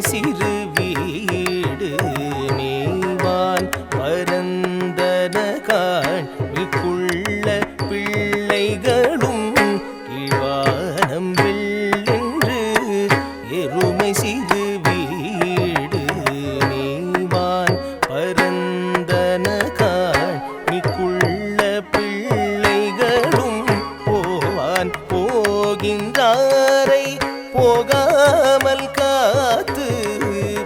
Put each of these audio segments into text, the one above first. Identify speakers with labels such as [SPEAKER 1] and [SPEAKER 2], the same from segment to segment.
[SPEAKER 1] சிறு வீடு மேவான் பரந்தனகாள் மிக்குள்ள பிள்ளைகளும் இவானம் வெள்ளென்று எருமை சிறு வீடு மேவான் பரந்தனகாள் மிக்குள்ள பிள்ளைகளும் போவான் போகின்றாரை போகாமல் காத்து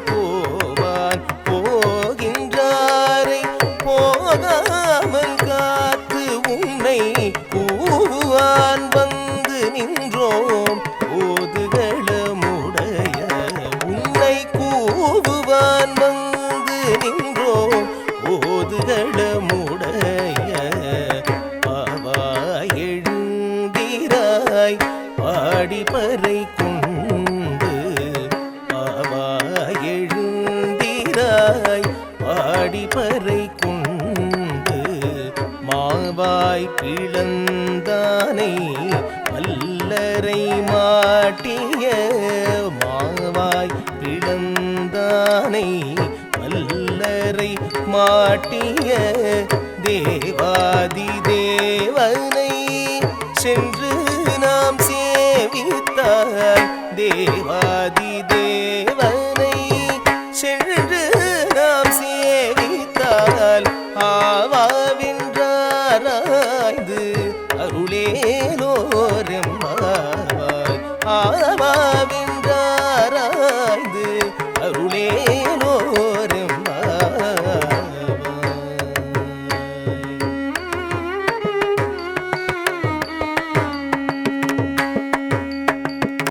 [SPEAKER 1] போவான் போகின்றாரை போகாமல் காத்து உன்னை கூவான் வந்து நின்றோம் ஓதுகளமுடைய உன்னை கூவுவான் வந்து நின்றோம் ஓதுகளமுடைய பாவாய் எழுந்திராய் பாடிப்பறை கொண்டு பாவாய் எழுந்திராய் பாடிப்பறை கொண்டு மாவாய் பிளந்தானை வல்லரை மாட்டிய மாவாய் பிளந்தானை வல்லரை மாட்டிய தேவாதி தேவனை சென்று நாம் சேவித்தார் தேவாதி தேவனை சென்று நாம் சேவித்தால் ஆவாவின்றாராய்ந்து அருளேலோரெம்பாவாய் ஆவாவின்